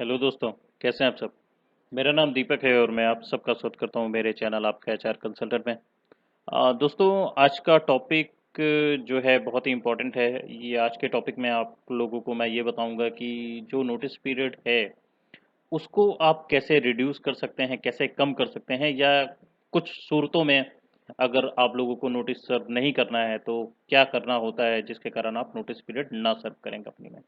Hello दोस्तों, कैसे हैं आप सब। मेरा नाम दीपक है और मैं आप सबका स्वागत करता हूं मेरे चैनल आपका एचआर कंसल्टेंट में। दोस्तों, आज का टॉपिक जो है बहुत ही इम्पोर्टेंट है। ये आज के टॉपिक में आप लोगों को मैं ये बताऊंगा कि जो नोटिस पीरियड है उसको आप कैसे रिड्यूस कर सकते हैं, कैसे कम कर सकते हैं, या कुछ सूरतों में अगर आप लोगों को नोटिस सर्व नहीं करना है तो क्या करना होता है जिसके कारण आप नोटिस पीरियड ना सर्व करें कंपनी में।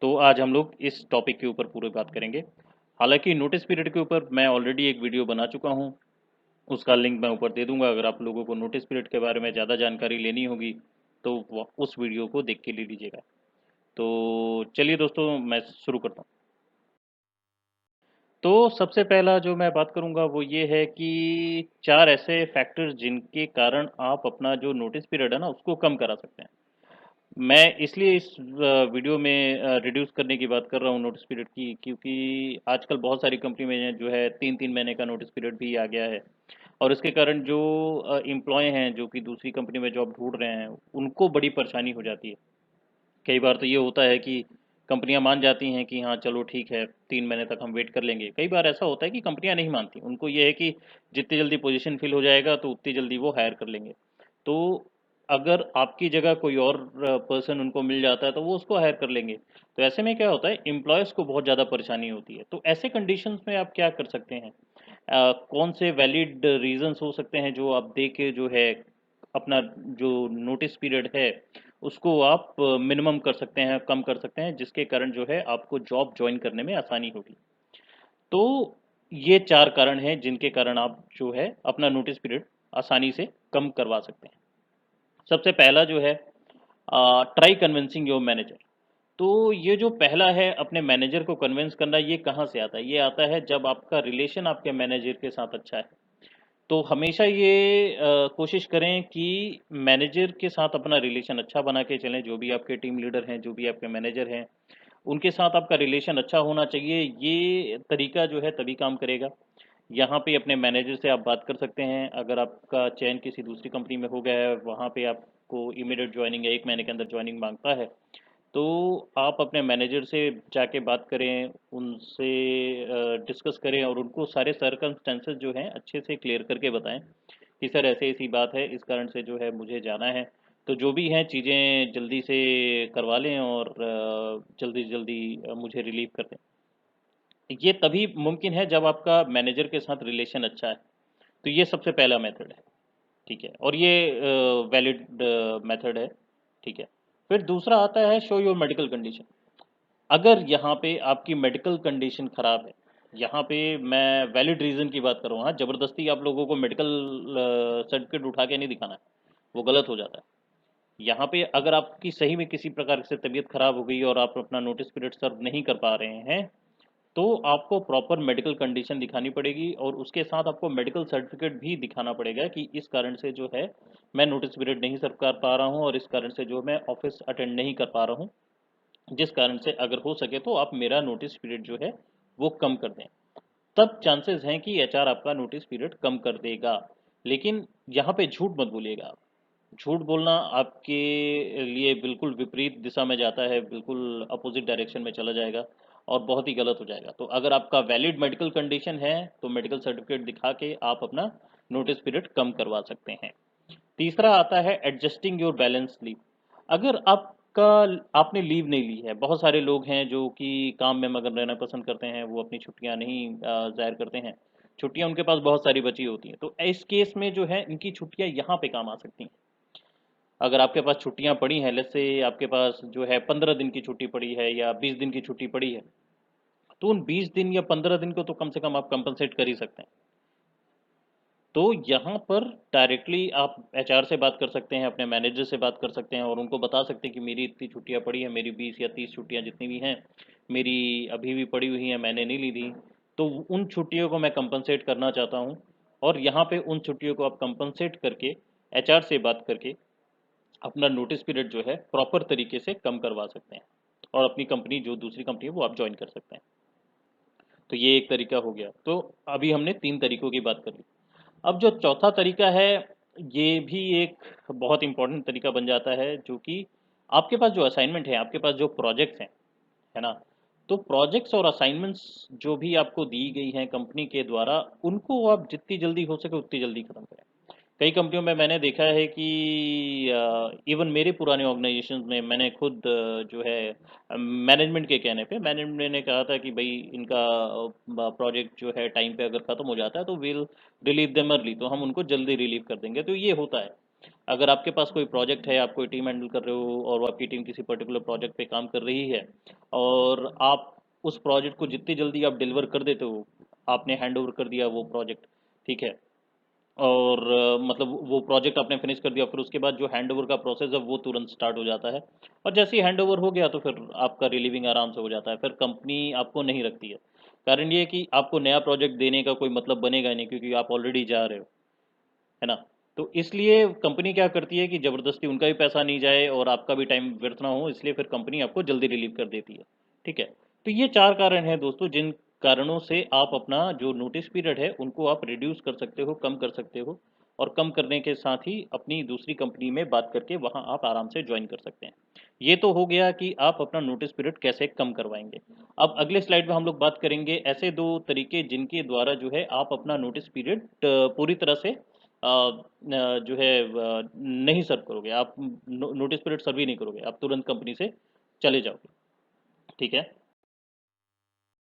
तो आज हम लोग इस टॉपिक के ऊपर पूरी बात करेंगे। हालांकि नोटिस पीरियड के ऊपर मैं ऑलरेडी एक वीडियो बना चुका हूं, उसका लिंक मैं ऊपर दे दूंगा। अगर आप लोगों को नोटिस पीरियड के बारे में ज़्यादा जानकारी लेनी होगी तो उस वीडियो को देख के ले लीजिएगा। तो चलिए दोस्तों, मैं शुरू करता हूँ। तो सबसे पहला जो मैं बात करूंगा वो ये है कि चार ऐसे फैक्टर्स जिनके कारण आप अपना जो नोटिस पीरियड है ना उसको कम करा सकते हैं। मैं इसलिए इस वीडियो में रिड्यूस करने की बात कर रहा हूँ नोटिस पीरियड की, क्योंकि आजकल बहुत सारी कंपनी में जो है 3-3 महीने का नोटिस पीरियड भी आ गया है। और इसके कारण जो एम्प्लॉय हैं जो कि दूसरी कंपनी में जॉब ढूंढ रहे हैं उनको बड़ी परेशानी हो जाती है। कई बार तो ये होता है कि कंपनियां मान जाती हैं कि हाँ चलो ठीक है, 3 महीने तक हम वेट कर लेंगे। कई बार ऐसा होता है कि कंपनियां नहीं मानती, उनको ये है कि जितनी जल्दी पोजीशन फिल हो जाएगा तो उतनी जल्दी वो हायर कर लेंगे। तो अगर आपकी जगह कोई और पर्सन उनको मिल जाता है तो वो उसको हायर कर लेंगे। तो ऐसे में क्या होता है, एम्प्लॉयज़ को बहुत ज़्यादा परेशानी होती है। तो ऐसे कंडीशंस में आप क्या कर सकते हैं, कौन से वैलिड रीजंस हो सकते हैं जो आप दे के जो है अपना जो नोटिस पीरियड है उसको आप मिनिमम कर सकते हैं, कम कर सकते हैं, जिसके कारण जो है आपको जॉब ज्वाइन करने में आसानी होगी। तो ये चार कारण हैं जिनके कारण आप जो है अपना नोटिस पीरियड आसानी से कम करवा सकते हैं। सबसे पहला जो है, ट्राई कन्विंसिंग योर मैनेजर। तो ये जो पहला है, अपने मैनेजर को कन्विंस करना, ये कहाँ से आता है? ये आता है जब आपका रिलेशन आपके मैनेजर के साथ अच्छा है। तो हमेशा ये कोशिश करें कि मैनेजर के साथ अपना रिलेशन अच्छा बना के चलें। जो भी आपके टीम लीडर हैं, जो भी आपके मैनेजर हैं, उनके साथ आपका रिलेशन अच्छा होना चाहिए। ये तरीका जो है तभी काम करेगा। यहाँ पे अपने मैनेजर से आप बात कर सकते हैं। अगर आपका चयन किसी दूसरी कंपनी में हो गया है, वहाँ पे आपको इमीडिएट ज्वाइनिंग या 1 महीने के अंदर ज्वाइनिंग मांगता है, तो आप अपने मैनेजर से जाके बात करें, उनसे डिस्कस करें और उनको सारे सर्कमस्टेंसेस जो हैं अच्छे से क्लियर करके बताएं कि सर ऐसे ऐसी बात है, इस कारण से जो है मुझे जाना है। तो जो भी हैं चीज़ें जल्दी से करवा लें और जल्दी से जल्दी मुझे रिलीव कर दें। ये तभी मुमकिन है जब आपका मैनेजर के साथ रिलेशन अच्छा है। तो ये सबसे पहला मेथड है, ठीक है, और ये वैलिड मेथड है, ठीक है। फिर दूसरा आता है, शो योर मेडिकल कंडीशन। अगर यहाँ पे आपकी मेडिकल कंडीशन ख़राब है, यहाँ पे मैं वैलिड रीज़न की बात कर रहा हूँ। हाँ, ज़बरदस्ती आप लोगों को मेडिकल सर्टिफिकेट उठा के नहीं दिखाना है, वो गलत हो जाता है। यहाँ पे अगर आपकी सही में किसी प्रकार से तबीयत ख़राब हो गई और आप अपना नोटिस पीरियड सर्व नहीं कर पा रहे हैं, तो आपको प्रॉपर मेडिकल कंडीशन दिखानी पड़ेगी और उसके साथ आपको मेडिकल सर्टिफिकेट भी दिखाना पड़ेगा कि इस कारण से जो है मैं नोटिस पीरियड नहीं सर्व कर पा रहा हूँ और इस कारण से जो मैं ऑफिस अटेंड नहीं कर पा रहा हूँ, जिस कारण से अगर हो सके तो आप मेरा नोटिस पीरियड जो है वो कम कर दें। तब चांसेस हैं कि एचआर आपका नोटिस पीरियड कम कर देगा। लेकिन यहाँ पे झूठ मत बोलिएगा आप। झूठ बोलना आपके लिए बिल्कुल विपरीत दिशा में जाता है, बिल्कुल अपोजिट डायरेक्शन में चला जाएगा और बहुत ही गलत हो जाएगा। तो अगर आपका वैलिड मेडिकल कंडीशन है तो मेडिकल सर्टिफिकेट दिखा के आप अपना नोटिस पीरियड कम करवा सकते हैं। तीसरा आता है, एडजस्टिंग योर बैलेंस लीव। अगर आपका आपने लीव नहीं ली है, बहुत सारे लोग हैं जो कि काम में मगन रहना पसंद करते हैं, वो अपनी छुट्टियां नहीं ज़ाहिर करते हैं। छुट्टियां उनके पास बहुत सारी बची होती हैं, तो इस केस में जो है इनकी छुट्टियां यहाँ पे काम आ सकती हैं। अगर आपके पास छुट्टियां पड़ी हैं, लेट्स से आपके पास जो है 15 दिन की छुट्टी पड़ी है या 20 दिन की छुट्टी पड़ी है, तो उन 20 दिन या 15 दिन को तो कम से कम आप कंपनसेट कर ही सकते हैं। तो यहाँ पर डायरेक्टली आप एचआर से बात कर सकते हैं, अपने मैनेजर से बात कर सकते हैं और उनको बता सकते हैं कि मेरी इतनी छुट्टियाँ पड़ी हैं, मेरी 20 या 30 छुट्टियाँ जितनी भी हैं, मेरी अभी भी पड़ी हुई हैं, मैंने नहीं ली थी। तो उन छुट्टियों को मैं कंपनसेट करना चाहता हूँ। और यहाँ पे उन छुट्टियों को आप कंपनसेट करके एचआर से बात करके अपना नोटिस पीरियड जो है प्रॉपर तरीके से कम करवा सकते हैं और अपनी कंपनी, जो दूसरी कंपनी है, वो आप ज्वाइन कर सकते हैं। तो ये एक तरीका हो गया। तो अभी हमने 3 तरीकों की बात कर ली। अब जो चौथा तरीका है, ये भी एक बहुत इम्पोर्टेंट तरीका बन जाता है, जो कि आपके पास जो असाइनमेंट है, आपके पास जो प्रोजेक्ट्स हैं, है ना? तो प्रोजेक्ट्स और असाइनमेंट्स जो भी आपको दी गई हैं कंपनी के द्वारा, उनको आप जितनी जल्दी हो सके उतनी जल्दी ख़त्म करें। कई कंपनियों में मैंने देखा है कि इवन मेरे पुराने ऑर्गेनाइजेशन में मैंने खुद जो है मैनेजमेंट के कहने पे मैनेजमेंट ने कहा था कि भाई इनका प्रोजेक्ट जो है टाइम पे अगर ख़त्म हो जाता है तो विल रिलीव देम अर्ली, तो हम उनको जल्दी रिलीव कर देंगे। तो ये होता है। अगर आपके पास कोई प्रोजेक्ट है, आप कोई टीम हैंडल कर रहे हो और वो आपकी टीम किसी पर्टिकुलर प्रोजेक्ट पे काम कर रही है और आप उस प्रोजेक्ट को जितनी जल्दी आप डिलीवर कर देते हो, आपने हैंड ओवर कर दिया वो प्रोजेक्ट, ठीक है, और मतलब वो प्रोजेक्ट आपने फिनिश कर दिया, फिर उसके बाद जो हैंड ओवर का प्रोसेस है वो तुरंत स्टार्ट हो जाता है। और जैसे ही हैंड ओवर हो गया तो फिर आपका रिलीविंग आराम से हो जाता है, फिर कंपनी आपको नहीं रखती है। कारण ये है कि आपको नया प्रोजेक्ट देने का कोई मतलब बनेगा नहीं, क्योंकि आप ऑलरेडी जा रहे हो, है ना। तो इसलिए कंपनी क्या करती है कि ज़बरदस्ती उनका भी पैसा नहीं जाए और आपका भी टाइम व्यर्थ ना हो, इसलिए फिर कंपनी आपको जल्दी रिलीव कर देती है, ठीक है। तो ये 4 कारण हैं दोस्तों, जिन कारणों से आप अपना जो नोटिस पीरियड है उनको आप रिड्यूस कर सकते हो, कम कर सकते हो, और कम करने के साथ ही अपनी दूसरी कंपनी में बात करके वहाँ आप आराम से ज्वाइन कर सकते हैं। ये तो हो गया कि आप अपना नोटिस पीरियड कैसे कम करवाएंगे। अब अगले स्लाइड में हम लोग बात करेंगे ऐसे 2 तरीके जिनके द्वारा जो है आप अपना नोटिस पीरियड पूरी तरह से जो है नहीं सर्व करोगे, आप नोटिस पीरियड सर्व ही नहीं करोगे, आप तुरंत कंपनी से चले जाओगे, ठीक है।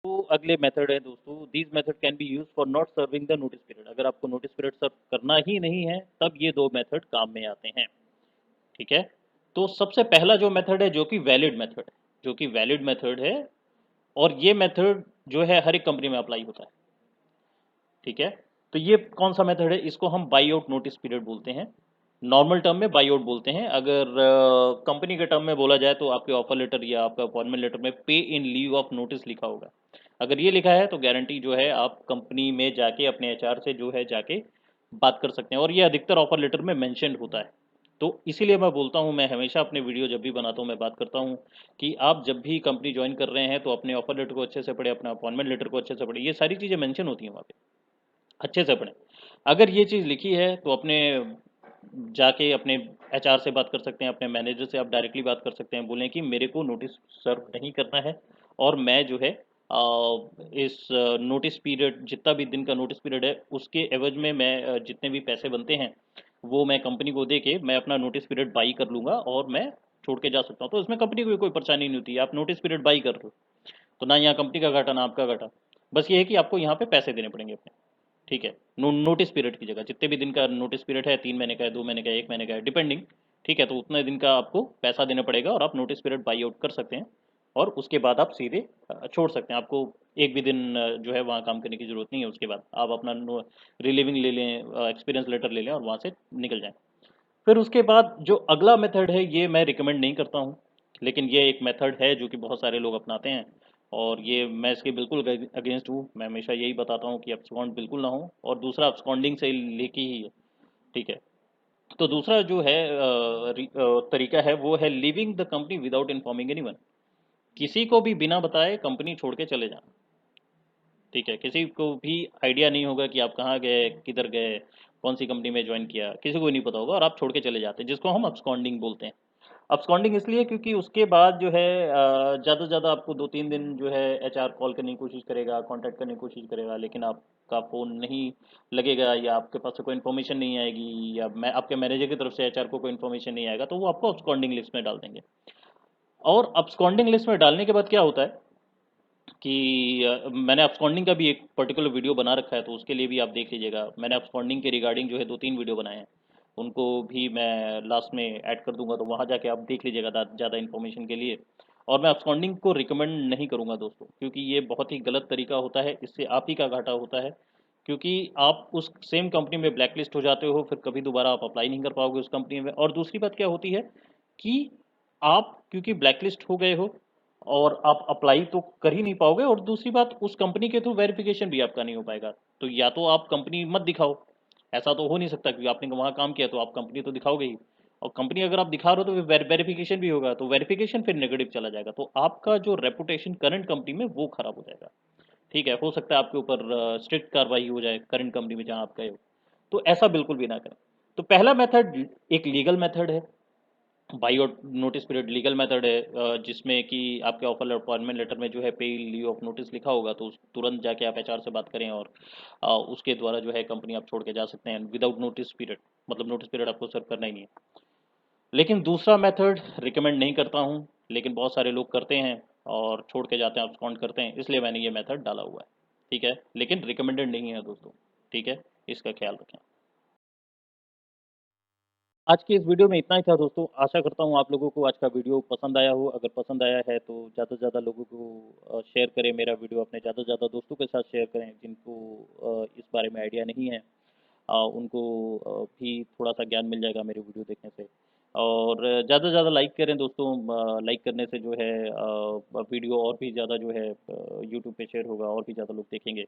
तो अगले मेथड है दोस्तों, these method can be use for not serving the notice period. अगर आपको नोटिस पीरियड सर्व करना ही नहीं है तब ये 2 मेथड काम में आते हैं, ठीक है। तो सबसे पहला जो मेथड है, जो कि वैलिड मेथड है, जो कि वैलिड मेथड है, और ये मेथड जो है हर एक कंपनी में अप्लाई होता है, ठीक है। तो ये कौन सा मेथड है, इसको हम बाई आउट नोटिस पीरियड बोलते हैं। नॉर्मल टर्म में बाई आउट बोलते हैं। अगर कंपनी के टर्म में बोला जाए तो आपके ऑफर लेटर या आपका अपॉइंटमेंट लेटर में पे इन लीव ऑफ नोटिस लिखा होगा। अगर ये लिखा है तो गारंटी जो है आप कंपनी में जाके अपने एचआर से जो है जाके बात कर सकते हैं, और ये अधिकतर ऑफर लेटर में मेंशन्ड होता है। तो इसीलिए मैं बोलता हूँ, मैं हमेशा अपने वीडियो जब भी बनाता हूँ मैं बात करता हूँ कि आप जब भी कंपनी ज्वाइन कर रहे हैं तो अपने ऑफर लेटर को अच्छे से पढ़े, अपना अपॉइंटमेंट लेटर को अच्छे से पढ़े, ये सारी चीज़ें मेंशन होती हैं वहाँ पे, अच्छे से पढ़ें। अगर ये चीज़ लिखी है तो अपने जाके अपने एचआर से बात कर सकते हैं, अपने मैनेजर से आप डायरेक्टली बात कर सकते हैं, बोलें कि मेरे को नोटिस सर्व नहीं करना है, और मैं जो है इस नोटिस पीरियड, जितना भी दिन का नोटिस पीरियड है उसके एवज में मैं जितने भी पैसे बनते हैं वो मैं कंपनी को दे के मैं अपना नोटिस पीरियड बाई कर लूँगा और मैं छोड़ के जा सकता हूँ। तो इसमें कंपनी को भी कोई परेशानी नहीं होती है, आप नोटिस पीरियड बाई कर रहे हो, तो ना यहाँ कंपनी का घाटा ना आपका घाटा। बस ये है कि आपको यहाँ पे पैसे देने पड़ेंगे अपने, ठीक है। नोटिस पीरियड की जगह जितने भी दिन का नोटिस पीरियड है, 3 महीने का है, 2 महीने का है, 1 महीने का है, डिपेंडिंग, ठीक है, तो उतने दिन का आपको पैसा देना पड़ेगा और आप नोटिस पीरियड बाई आउट कर सकते हैं, और उसके बाद आप सीधे छोड़ सकते हैं। आपको एक भी दिन जो है वहाँ काम करने की ज़रूरत नहीं है। उसके बाद आप अपना रिलीविंग ले लें, एक्सपीरियंस लेटर ले लें और वहाँ से निकल जाएँ। फिर उसके बाद जो अगला मेथड है ये मैं रिकमेंड नहीं करता हूँ, लेकिन ये एक मेथड है जो कि बहुत सारे लोग अपनाते हैं, और ये मैं इसके बिल्कुल अगेंस्ट हूँ। मैं हमेशा यही बताता हूँ कि अब्सकॉन्ड बिल्कुल ना हो, और दूसरा अब्सकॉन्डिंग से लेके ही है, ठीक है। तो दूसरा जो है तरीका है वो है leaving the company without informing anyone. किसी को भी बिना बताए कंपनी छोड़ के चले जाना, ठीक है। किसी को भी आइडिया नहीं होगा कि आप कहाँ गए, किधर गए, कौन सी कंपनी में ज्वाइन किया, किसी को नहीं पता होगा, और आप छोड़ के चले जाते हैं, जिसको हम अब्सकॉन्डिंग बोलते हैं। अब्सकॉन्डिंग इसलिए क्योंकि उसके बाद जो है ज़्यादा से ज़्यादा आपको 2-3 दिन जो है एचआर कॉल करने की कोशिश करेगा, कांटेक्ट करने की कोशिश करेगा, लेकिन आपका फ़ोन नहीं लगेगा, या आपके पास से कोई इन्फॉर्मेशन नहीं आएगी, या मैं आपके मैनेजर की तरफ से एचआर को कोई इन्फॉर्मेशन नहीं आएगा, तो वो आपको अब्सकॉन्डिंग लिस्ट में डाल देंगे। और अब्सकॉन्डिंग लिस्ट में डालने के बाद क्या होता है कि मैंने अब्सकॉन्डिंग का भी एक पर्टिकुलर वीडियो बना रखा है, तो उसके लिए भी आप देख लीजिएगा। मैंने अब्सकॉन्डिंग के रिगार्डिंग जो है 2-3 वीडियो बनाए हैं, उनको भी मैं लास्ट में ऐड कर दूंगा, तो वहाँ जाके आप देख लीजिएगा ज़्यादा इन्फॉर्मेशन के लिए। और मैं अब्सकॉन्डिंग को रिकमेंड नहीं करूँगा दोस्तों, क्योंकि ये बहुत ही गलत तरीका होता है, इससे आप ही का घाटा होता है, क्योंकि आप उस सेम कंपनी में ब्लैक लिस्ट हो जाते हो, फिर कभी दोबारा आप अप्लाई नहीं कर पाओगे उस कंपनी में। और दूसरी बात क्या होती है कि आप क्योंकि ब्लैक लिस्ट हो गए हो और आप अप्लाई तो कर ही नहीं पाओगे, और दूसरी बात उस कंपनी के थ्रू वेरिफिकेशन भी आपका नहीं हो पाएगा। तो या तो आप कंपनी मत दिखाओ, ऐसा तो हो नहीं सकता, क्योंकि आपने वहाँ काम किया तो आप कंपनी तो दिखाओगे ही, और कंपनी अगर आप दिखा रहे हो तो वेरिफिकेशन भी होगा, तो वेरिफिकेशन फिर नेगेटिव चला जाएगा, तो आपका जो रेपुटेशन करंट कंपनी में वो खराब हो जाएगा, ठीक है। हो सकता है आपके ऊपर स्ट्रिक्ट कार्रवाई हो जाए करंट कंपनी में जहाँ आप गए हो। तो ऐसा बिल्कुल भी ना करें। तो पहला मेथड एक लीगल मेथड है, बाई और नोटिस पीरियड लीगल मेथड है, जिसमें कि आपके ऑफर अपॉइंटमेंट लेटर में जो है पे लीव ऑफ नोटिस लिखा होगा, तो तुरंत जाके आप एचआर से बात करें और उसके द्वारा जो है कंपनी आप छोड़ के जा सकते हैं विदाउट नोटिस पीरियड, मतलब नोटिस पीरियड आपको सर्व करना ही नहीं है। लेकिन दूसरा मेथड रिकमेंड नहीं करता हूँ, लेकिन बहुत सारे लोग करते हैं और छोड़ के जाते हैं, अब्सकॉन्ड करते हैं, इसलिए मैंने ये मेथड डाला हुआ है। ठीक है, लेकिन रिकमेंडेड नहीं है दोस्तों। ठीक है, इसका ख्याल रखें। आज की इस वीडियो में इतना ही था दोस्तों। आशा करता हूँ आप लोगों को आज का वीडियो पसंद आया हो। अगर पसंद आया है तो ज़्यादा से ज़्यादा लोगों को शेयर करें मेरा वीडियो, अपने ज़्यादा से ज़्यादा दोस्तों के साथ शेयर करें जिनको इस बारे में आइडिया नहीं है। उनको भी थोड़ा सा ज्ञान मिल जाएगा मेरे वीडियो देखने से। और ज़्यादा से ज़्यादा लाइक करें दोस्तों। लाइक करने से जो है वीडियो और भी ज़्यादा जो है यूट्यूब पे शेयर होगा और भी ज़्यादा लोग देखेंगे।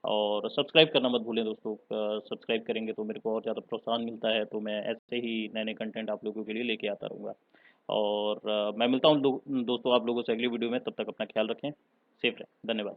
और सब्सक्राइब करना मत भूलें दोस्तों। सब्सक्राइब करेंगे तो मेरे को और ज़्यादा प्रोत्साहन मिलता है, तो मैं ऐसे ही नए नए कंटेंट आप लोगों के लिए लेके आता रहूँगा। और मैं मिलता हूँ दोस्तों आप लोगों से अगली वीडियो में। तब तक अपना ख्याल रखें, सेफ रहें। धन्यवाद।